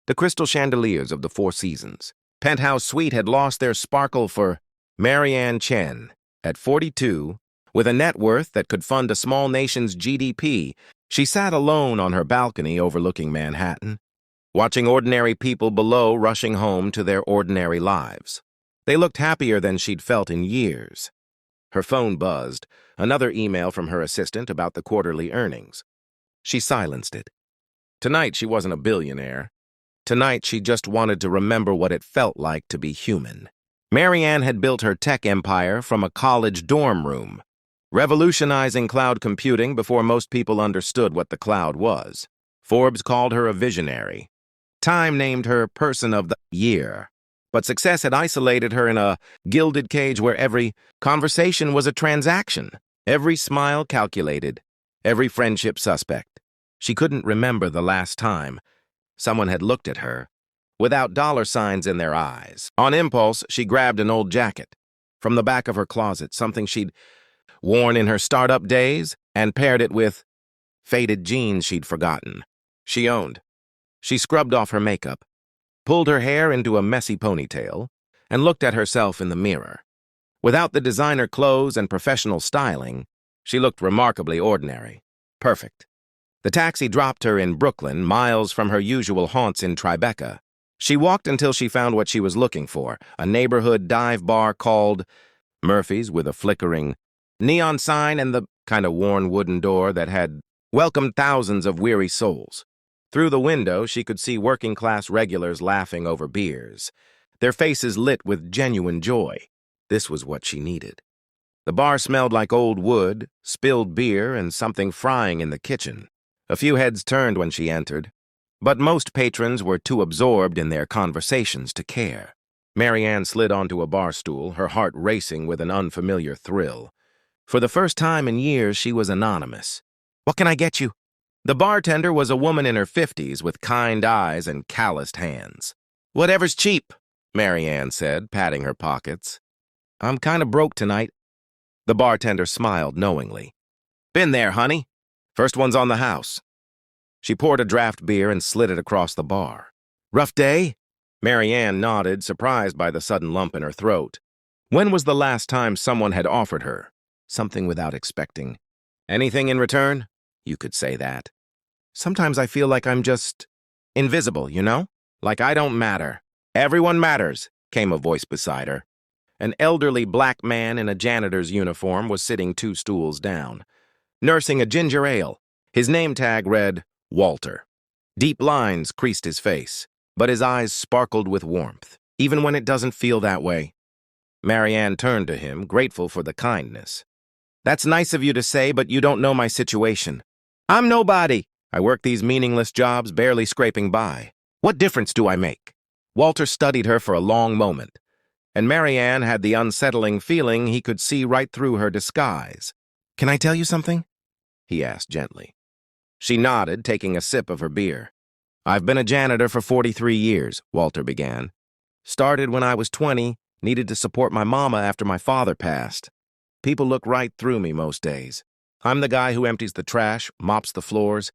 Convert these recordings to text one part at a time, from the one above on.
The crystal chandeliers of the Four Seasons. Penthouse Suite had lost their sparkle for Marianne Chen. At 42, with a net worth that could fund a small nation's GDP, she sat alone on her balcony overlooking Manhattan, watching ordinary people below rushing home to their ordinary lives. They looked happier than she'd felt in years. Her phone buzzed, another email from her assistant about the quarterly earnings. She silenced it. Tonight she wasn't a billionaire. Tonight she just wanted to remember what it felt like to be human. Marianne had built her tech empire from a college dorm room, revolutionizing cloud computing before most people understood what the cloud was. Forbes called her a visionary. Time named her Person of the Year. But success had isolated her in a gilded cage where every conversation was a transaction, every smile calculated, every friendship suspect. She couldn't remember the last time someone had looked at her without dollar signs in their eyes. On impulse, she grabbed an old jacket from the back of her closet, something she'd worn in her startup days, and paired it with faded jeans she'd forgotten. She owned. She scrubbed off her makeup, pulled her hair into a messy ponytail, and looked at herself in the mirror. Without the designer clothes and professional styling, she looked remarkably ordinary. Perfect. The taxi dropped her in Brooklyn, miles from her usual haunts in Tribeca. She walked until she found what she was looking for, a neighborhood dive bar called Murphy's, with a flickering neon sign and the kind of worn wooden door that had welcomed thousands of weary souls. Through the window, she could see working-class regulars laughing over beers, their faces lit with genuine joy. This was what she needed. The bar smelled like old wood, spilled beer, and something frying in the kitchen. A few heads turned when she entered, but most patrons were too absorbed in their conversations to care. Marianne slid onto a bar stool, her heart racing with an unfamiliar thrill. For the first time in years, she was anonymous. "What can I get you?" The bartender was a woman in her 50s with kind eyes and calloused hands. "Whatever's cheap," Marianne said, patting her pockets. "I'm kind of broke tonight." The bartender smiled knowingly. "Been there, honey. First one's on the house." She poured a draft beer and slid it across the bar. "Rough day?" Marianne nodded, surprised by the sudden lump in her throat. When was the last time someone had offered her something without expecting anything in return? You could say that. "Sometimes I feel like I'm just invisible, you know? Like I don't matter." "Everyone matters," came a voice beside her. An elderly black man in a janitor's uniform was sitting 2 stools down, nursing a ginger ale. His name tag read Walter. Deep lines creased his face, but his eyes sparkled with warmth, even when it doesn't feel that way. Marianne turned to him, grateful for the kindness. "That's nice of you to say, but you don't know my situation. I'm nobody. I work these meaningless jobs, barely scraping by. What difference do I make?" Walter studied her for a long moment, and Marianne had the unsettling feeling he could see right through her disguise. "Can I tell you something?" he asked gently. She nodded, taking a sip of her beer. "I've been a janitor for 43 years, Walter began. "Started when I was 20, needed to support my mama after my father passed. People look right through me most days. I'm the guy who empties the trash, mops the floors,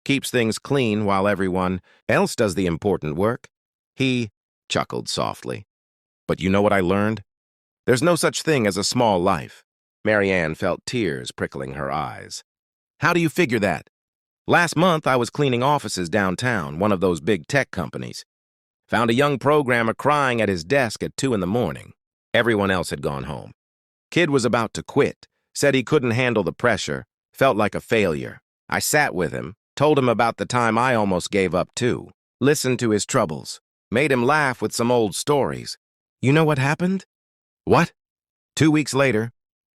keeps things clean while everyone else does the important work." He chuckled softly. "But you know what I learned? There's no such thing as a small life." Marianne felt tears prickling her eyes. "How do you figure that?" "Last month, I was cleaning offices downtown, one of those big tech companies. Found a young programmer crying at his desk at 2 in the morning. Everyone else had gone home. Kid was about to quit, said he couldn't handle the pressure, felt like a failure. I sat with him, told him about the time I almost gave up too, listened to his troubles, made him laugh with some old stories. You know what happened?" "What?" 2 weeks later,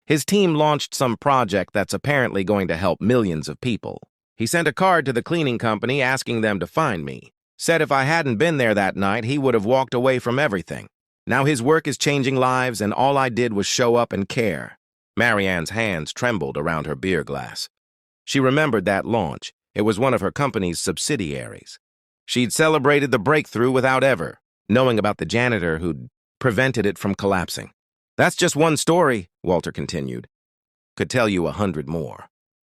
his team launched some project that's apparently going to help millions of people. He sent a card to the cleaning company asking them to find me. Said if I hadn't been there that night, he would have walked away from everything. Now his work is changing lives, and all I did was show up and care. Marianne's hands trembled around her beer glass. She remembered that launch. It was one of her company's subsidiaries. She'd celebrated the breakthrough without ever knowing about the janitor who'd prevented it from collapsing. "That's just one story," Walter continued. "Could tell you 100 more.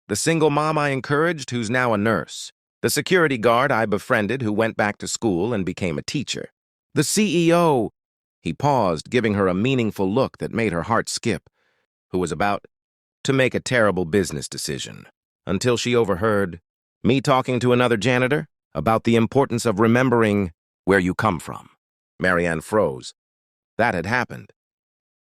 The single mom I encouraged, who's now a nurse. The security guard I befriended who went back to school and became a teacher. The CEO, he paused, giving her a meaningful look that made her heart skip, who was about to make a terrible business decision, until she overheard me talking to another janitor about the importance of remembering where you come from. Marianne froze. That had happened.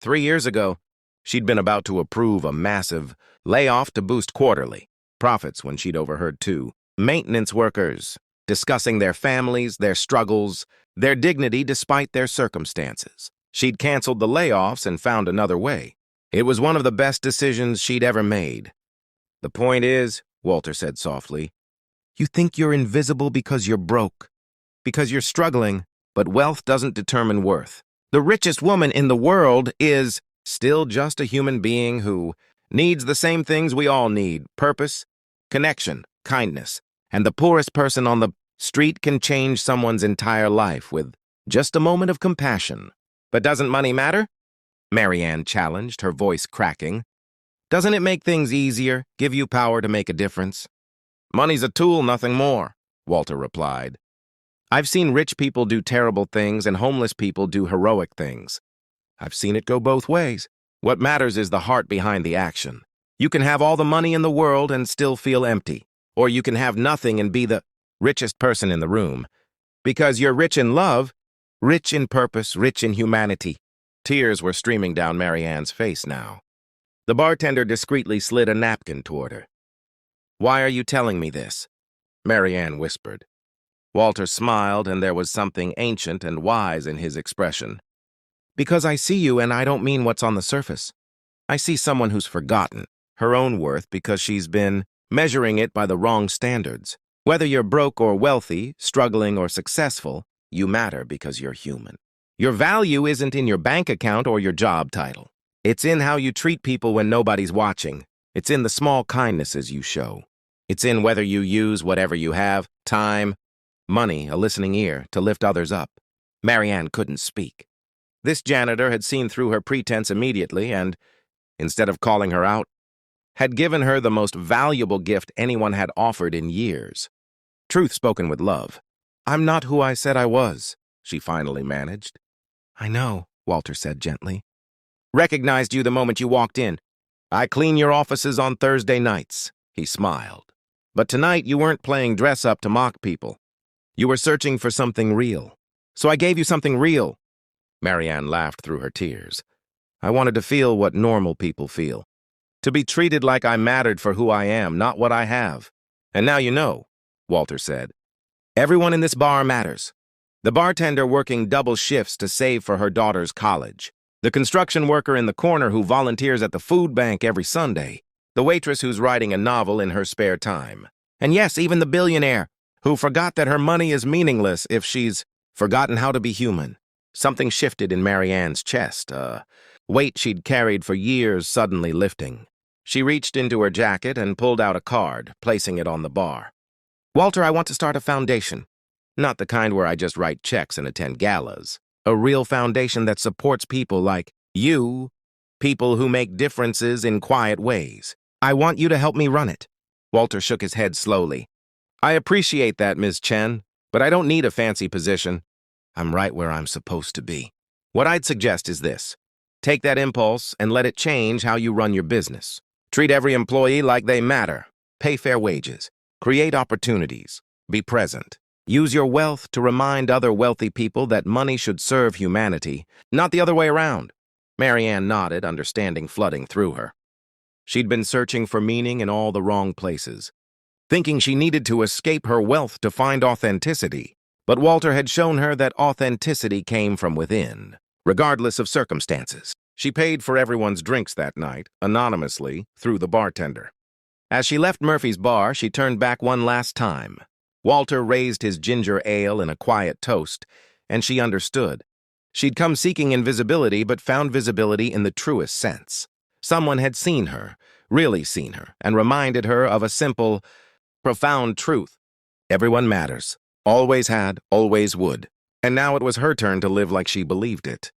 3 years ago, she'd been about to approve a massive layoff to boost quarterly profits when she'd overheard two maintenance workers discussing their families, their struggles, their dignity despite their circumstances. She'd canceled the layoffs and found another way. It was one of the best decisions she'd ever made. The point is, Walter said softly, you think you're invisible because you're broke, because you're struggling, but wealth doesn't determine worth. The richest woman in the world is still just a human being who needs the same things we all need: purpose, connection, kindness. And the poorest person on the street can change someone's entire life with just a moment of compassion. But doesn't money matter? Marianne challenged, her voice cracking. Doesn't it make things easier, give you power to make a difference? Money's a tool, nothing more, Walter replied. I've seen rich people do terrible things and homeless people do heroic things. I've seen it go both ways. What matters is the heart behind the action. You can have all the money in the world and still feel empty. Or you can have nothing and be the richest person in the room. Because you're rich in love, rich in purpose, rich in humanity. Tears were streaming down Marianne's face now. The bartender discreetly slid a napkin toward her. Why are you telling me this? Marianne whispered. Walter smiled, and there was something ancient and wise in his expression. Because I see you, and I don't mean what's on the surface. I see someone who's forgotten her own worth because she's been measuring it by the wrong standards. Whether you're broke or wealthy, struggling or successful, you matter because you're human. Your value isn't in your bank account or your job title. It's in how you treat people when nobody's watching. It's in the small kindnesses you show. It's in whether you use whatever you have, time, money, a listening ear, to lift others up. Marianne couldn't speak. This janitor had seen through her pretense immediately and, instead of calling her out, had given her the most valuable gift anyone had offered in years. Truth spoken with love. I'm not who I said I was, she finally managed. I know, Walter said gently. Recognized you the moment you walked in. I clean your offices on Thursday nights, he smiled. But tonight you weren't playing dress-up to mock people. You were searching for something real. So I gave you something real. Marianne laughed through her tears. I wanted to feel what normal people feel. To be treated like I mattered for who I am, not what I have. And now you know, Walter said. Everyone in this bar matters. The bartender working double shifts to save for her daughter's college. The construction worker in the corner who volunteers at the food bank every Sunday. The waitress who's writing a novel in her spare time. And yes, even the billionaire who forgot that her money is meaningless if she's forgotten how to be human. Something shifted in Marianne's chest, a weight she'd carried for years suddenly lifting. She reached into her jacket and pulled out a card, placing it on the bar. Walter, I want to start a foundation. Not the kind where I just write checks and attend galas. A real foundation that supports people like you, people who make differences in quiet ways. I want you to help me run it. Walter shook his head slowly. I appreciate that, Ms. Chen, but I don't need a fancy position. I'm right where I'm supposed to be. What I'd suggest is this. Take that impulse and let it change how you run your business. Treat every employee like they matter. Pay fair wages. Create opportunities. Be present. Use your wealth to remind other wealthy people that money should serve humanity, not the other way around. Marianne nodded, understanding flooding through her. She'd been searching for meaning in all the wrong places, thinking she needed to escape her wealth to find authenticity. But Walter had shown her that authenticity came from within, regardless of circumstances. She paid for everyone's drinks that night, anonymously, through the bartender. As she left Murphy's bar, she turned back one last time. Walter raised his ginger ale in a quiet toast, and she understood. She'd come seeking invisibility, but found visibility in the truest sense. Someone had seen her, really seen her, and reminded her of a simple, profound truth. Everyone matters. Always had, always would. And now it was her turn to live like she believed it.